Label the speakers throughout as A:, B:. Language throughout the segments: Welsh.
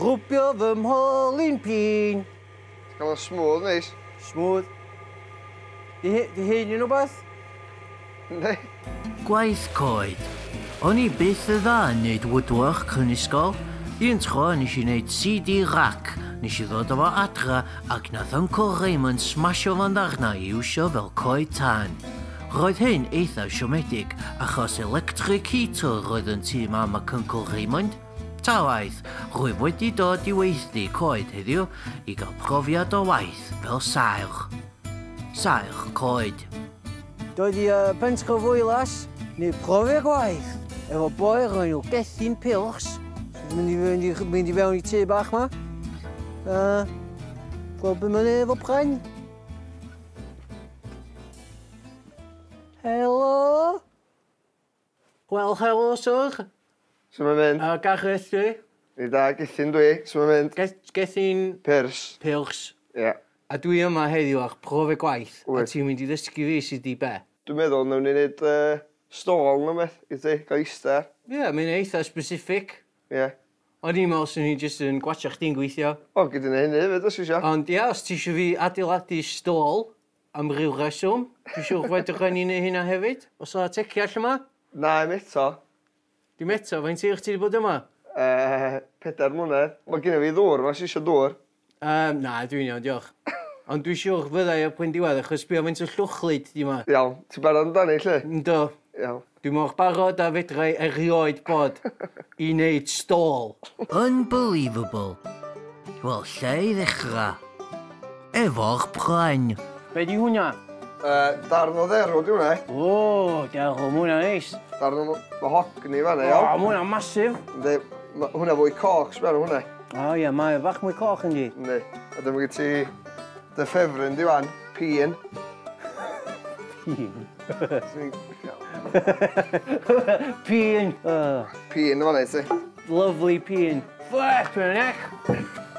A: Grwpio fy mholyn pin.
B: Gael o'n smooth, neis.
A: Smooth. Di hyn yn rhywbeth?
B: Ne.
C: Gwaith coed. O'n i byth y dda yn neud woodwork yn ysgol. Un tro nes i wneud CD rack. Nes i ddod efo adra ac nath Uncle Raymond smasho fan ddarna i iwsio fel coed tân. Roedd hyn eitha siomedig achos electric heater roedd yn tŷ mam ac Uncle Raymond. Ta waith, rwyf wedi dod i weithlu coed heddiw i gael profiad o waith fel sail. Sail coed.
A: Doedd i Pentref Wyllas, neu profiad gwaith, efo boi rhaid nhw Gethin Pilchs. Mynd i fewn i tŷ bach ma. Gweld beth mae'n efo pren. Helo? Wel, helo, sir.
B: Sut mae'n mynd?
A: Gareth dwi.
B: Ni da, Gethin dwi. Sut mae'n mynd?
A: Gethin
B: Pirs.
A: Pilchs.
B: Ie.
A: A dwi yma heddiw a'ch profiad gwaith. A
B: Wyt.
A: ti'n mynd i ddysgu fi sydd i be?
B: Dwi'n meddwl nawn ni wneud stôl na beth i ti, gael eistedd.
A: Ie, mae'n eitha specific.
B: Ie.
A: O'n i'n meddwl sy'n ni jyst yn gwachio chdi'n gweithio.
B: O, gyda ni hynny hefyd, os eisiau.
A: Ond ia, os ti eisiau fi adeiladu stôl am ryw reswm, dwi'n siŵr fedrwch ni neud hynna hefyd. Os o'r tecio allan yma?
B: Na, im eto.
A: Dim eto, faint eich ti wedi bod yma?
B: 4 mlynedd. Mae gen i fi ddŵr, mae eisiau dŵr.
A: Na, dwi'n iawn, diolch. Ond dwi'n siŵr fyddai o pwynt diwedd, achos bio faint o llwchlyd di yma.
B: Iawn, ti'n barod amdani, lle?
A: Ynddo.
B: Iawn.
A: Dwi'n mor barod a fedrai erioed bod i wneud stôl.
C: Unbelievable. Wel, lle i ddechrau? Efo'r pren.
A: Be di hwnna?
B: Darn o dderw, di hwnna.
A: O, diolch o, mwynha neis.
B: Darn o mahogni fanna,
A: O,
B: iawn.
A: mwynha masif.
B: Ynddi, hwnna fwy cocs mewn hwnna.
A: O ie, mae bach mwy coch yn di.
B: Ynddi. A dyma gyd ti dy ffefryn, di wan, pîn.
A: Pîn.
B: Pîn fanna i ti.
A: Lovely pîn. Fflech, dwi'n ech.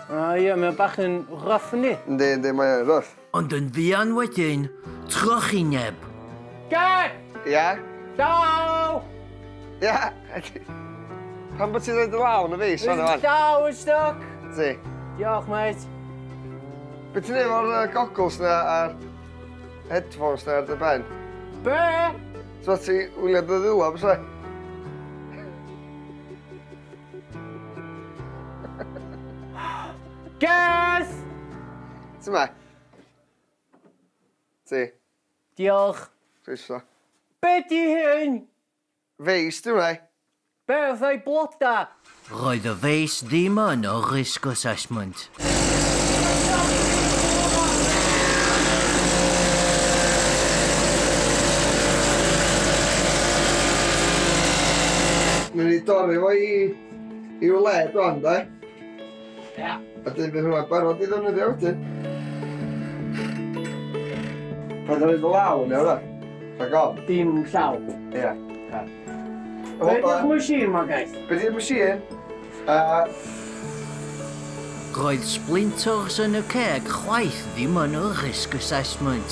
A: O ie, mae bach yn rough yn di.
B: Ynddi, mae'n rough.
C: Ond yn fuan wedyn, trochineb.
A: Gad!
B: Ia?
A: Daw!
B: Ia? Pan bod ti'n dweud y law na fi, son yma?
A: Daw yn stoc.
B: Ti?
A: Diolch, mate.
B: Be ti'n neud efo'r goggles na a'r headphones na ar dy ben?
A: Be?
B: So ti wyliad y ddila, bys e?
A: Gareth!
B: Ti ma? Ti?
A: Diolch.
B: Croeso.
A: Be di hyn?
B: Feis, di hwnna?
A: Be oedd ei bloda?
C: Roedd y feis ddim yn o risk assessment.
B: Nw'n ni dorri fo i'w led o'n, da?
A: Ia.
B: A dyn bydd hwnna'n barod i ddefnyddio wedyn. Pa'n dweud y law yn ewra? Rhag ofn?
A: Dim llaw.
B: Ie.
A: Be di'ch machine ma, guys?
B: Be di'r machine?
C: Roedd splinters yn y ceg chwaith ddim yn o risk assessment.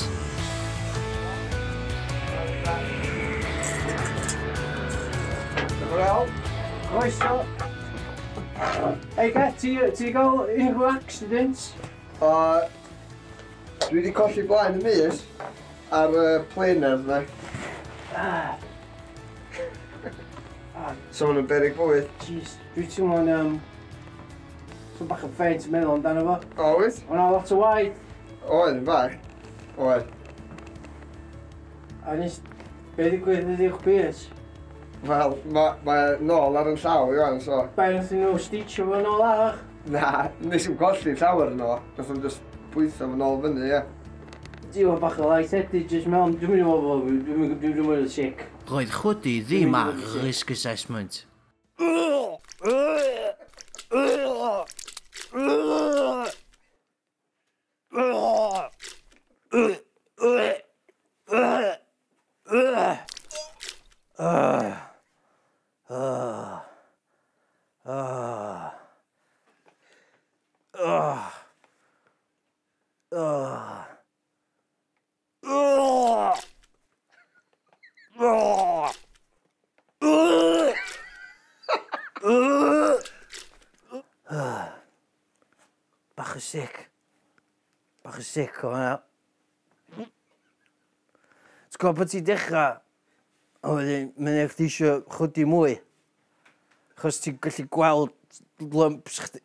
B: Wel?
A: Croeso. Ei, Gath, ti gael unrhyw accidents?
B: Dwi wedi colli blaen y mis ar y planer yna. So ma'n nhw'n berig fwyd.
A: Jeez, dwi teimlo'n so bach yn ffeint yn meddwl amdano fo.
B: Oes?
A: O'na lot o waith.
B: Oed yn bach. Oed.
A: A nes, be ddigwydd ydi'ch bys?
B: Wel, mae nôl ar yn llaw i wan, so...
A: Be nath nhw stitcho fo nôl arach?
B: Na, nes i'n golli llawer yno. Nath o'n just pwytho fo nôl fyny, ie.
A: Diw o bach o light-headed jyst mewn, dwi'n mynd i fod dwi'n mynd i sic.
C: Roedd chwdi ddim ar risk assessment.
A: Bach yn sic. Bach yn sic o hynna. Ti'n gwybod bod ti'n dechrau, a wedyn, mae'n eich di eisiau chwdi mwy. Achos ti'n gallu gweld lumps chdi.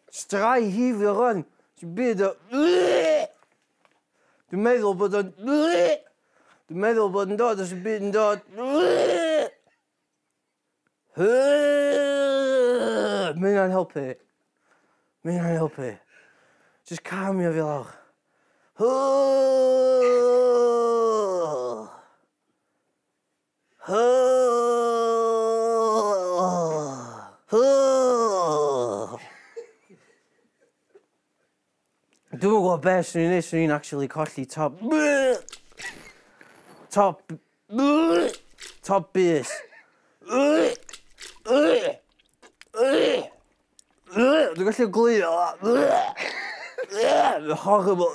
A: Strai hifio rhan. Ti'n byd o... Dwi'n meddwl bod o'n... Dwi'n meddwl bod yn dod os y byd yn dod... Mae hynna'n helpu. Mae hynna'n helpu. Just camio fi lawr. Dwi'n gwybod beth sy'n ei wneud, sy'n i'n actually colli top... Top bys. Dwi'n gallu glwio. Horrible.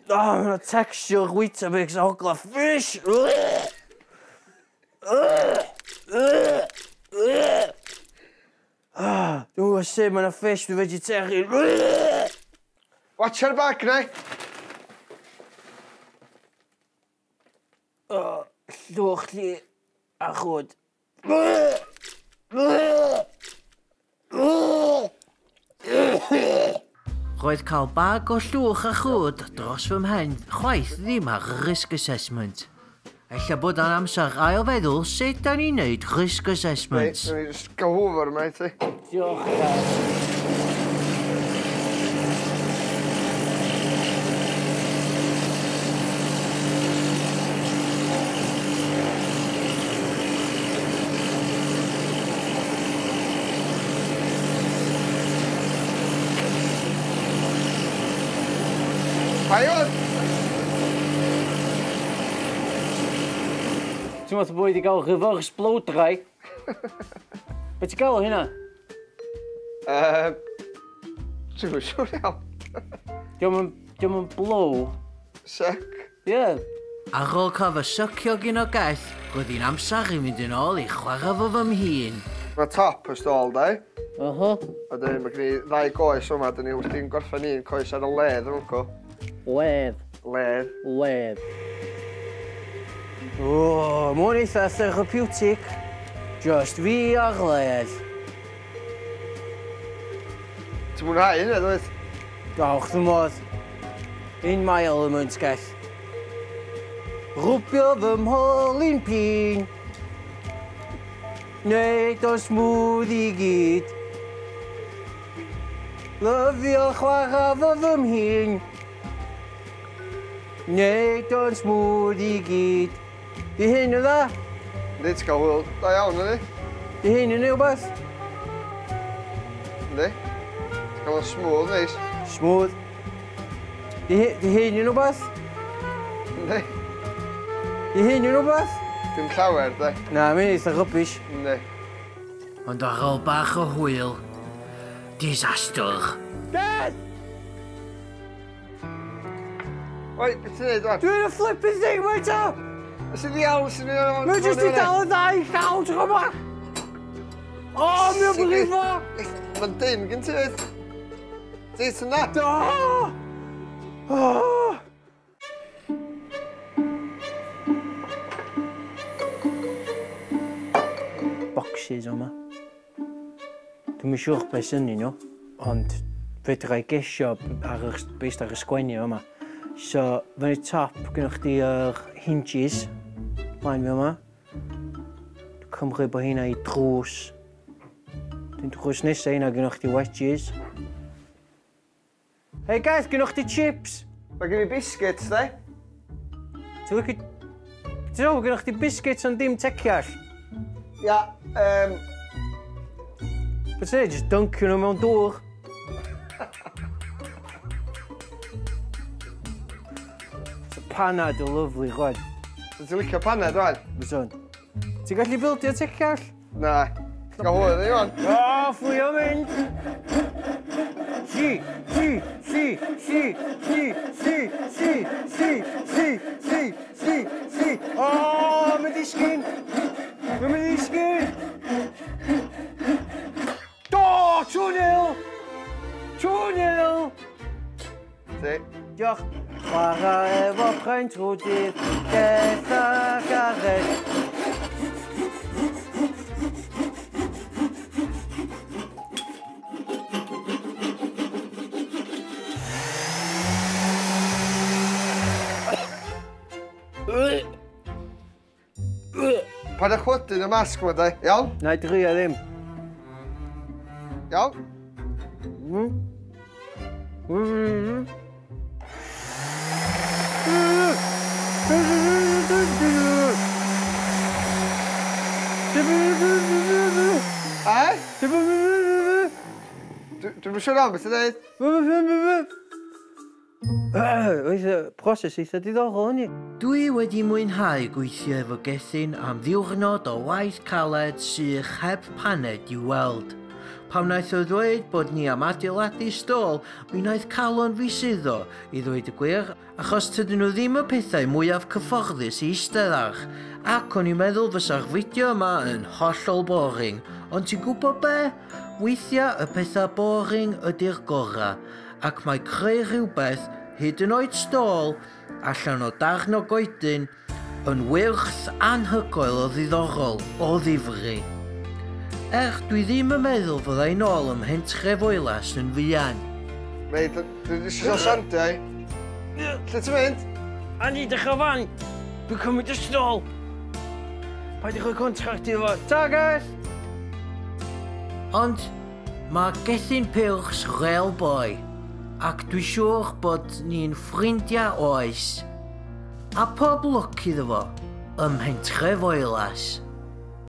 A: Oh, mae'n texture Weetabix ogla fish. Dwi'n gwybod sut mae'n fish, dwi'n vegetarian.
B: Watch ar back, ne?
A: Llwch li a chwd.
C: Roedd cael bag o llwch a chwd dros fy mhen chwaith ddim ar risk assessment. Ella bod yn amser ail feddwl sut da ni'n neud risk assessments.
B: Reit, dwi'n just gael hwfr yma i ti.
A: Diolch, guys.
B: Paiwan!
A: Ti'n meddwl bod wedi cael reverse blow dry? Be ti'n gael o hynna?
B: Dwi'n siŵr iawn.
A: Diolch yn blow.
B: Sic.
A: Ie.
C: Ar ôl cael fy sycio gyn o geth, roedd hi'n amser i fynd yn ôl i chwarae fo fy mhîn.
B: Mae top y stôl, da. A dyn, mae gen i ddau goes yma, dyn ni wrthi'n gorffen un coes ar y ledd, yn mwco.
A: Ledd.
B: Ledd.
A: Ledd. O, mwyn eitha therapeutic. Just fi ar ledd.
B: Ti'n mwynhau hynny, dweud?
A: Gawch dy modd. Un mile y mwnt gell. Rwbio fy mholyn pin. Neud o smooth i gyd. Lyfio chwarae fo fy mhîn. Neud o'n smooth i gyd. Di hyn o dda?
B: Ynddi, ti'n cael hwyl da iawn, ynddi?
A: Di hyn yn rhywbeth?
B: Ynddi? Ti'n cael o'n smooth, neis?
A: Smooth. Di hyn yn rhywbeth?
B: Ynddi?
A: Di hyn yn rhywbeth?
B: Dim llawer, da?
A: Na, mae'n eitha rybys.
B: Ynddi.
C: Ond ar ôl bach o hwyl, disaster.
A: Dad!
B: Oi, beth ti'n neud, wan?
A: Dwi'n y flipping thing, mae'n ta!
B: Sy'n iawn, sy'n iawn.
A: Mae'n jyst i dal y ddau llaw, ti'n gwybod? O, mae'n brifo!
B: Mae'n dyn gyn ti, weid. Di, sy'n na?
A: Do! Boxes yma. Dwi'n siŵr beth sy'n nhw, ond fedra i gesio based ar y sgwennu yma. So, fan y top, gynnwch chi hinges, blaen fi yma. Dwi'n cymryd bod hynna i drws. Dwi'n drws nesaf hynna gynnwch chi wedges. Hei guys, gynnwch chi chips?
B: Mae gen i biscuits, da?
A: Ti'n meddwl gynnwch chi biscuits ond dim teciall?
B: Ia,
A: Beth sy'n ei, jyst duncio nhw mewn dŵr. Panad o lyflu, chwaith.
B: so ti'n licio paned, wan?
A: Byswn. Ti'n gallu bildio teciall?
B: Na. Ti'n cael hwyl, ni, wan?
A: O, ffwy o mynd! Si, si, si, si, si, si, si, si, si, si, si, si, si. Opgein trwy dydd, geth a gareth.
B: Paid â chwydu y masg yma, de, iawn?
A: Na i drio ddim.
B: Iawn? Dwi'n siŵr am beth i dweud.
A: Oedd y proses eitha diddorol hynny.
C: Dwi wedi mwynhau gweithio efo Gethin am ddiwrnod o waith caled sych heb paned i'w weld. Pam wnaeth o ddweud bod ni am adeiladu stôl, mi wnaeth calon fi suddo i ddweud y gwir, achos tydyn nhw ddim y pethau mwyaf cyfforddus i eistedd ar, ac o'n i'n meddwl fysa'r fideo yma yn hollol boring. Ond ti'n gwybod be? Weithiau y pethau boring ydy'r gorau, ac mae creu rhywbeth, hyd yn oed stôl, allan o darn o goedyn, yn wyrth anhygoel o ddiddorol o ddifri. Dwi ddim yn meddwl fyddai nôl ym Mhentref Oelas yn fuan.
B: Mei, dwi'n eisiau siantiau. Lle ti'n mynd?
A: A ni dechrau fan. Dwi'n cymryd y stôl. Paid i'ch o'i contract i fo. Tagas!
C: Ond mae Gethin Pilchs real boy, ac dwi'n siŵr bod ni'n ffrindiau oes. A pob lwc iddo fo ym Mhentref Oelas.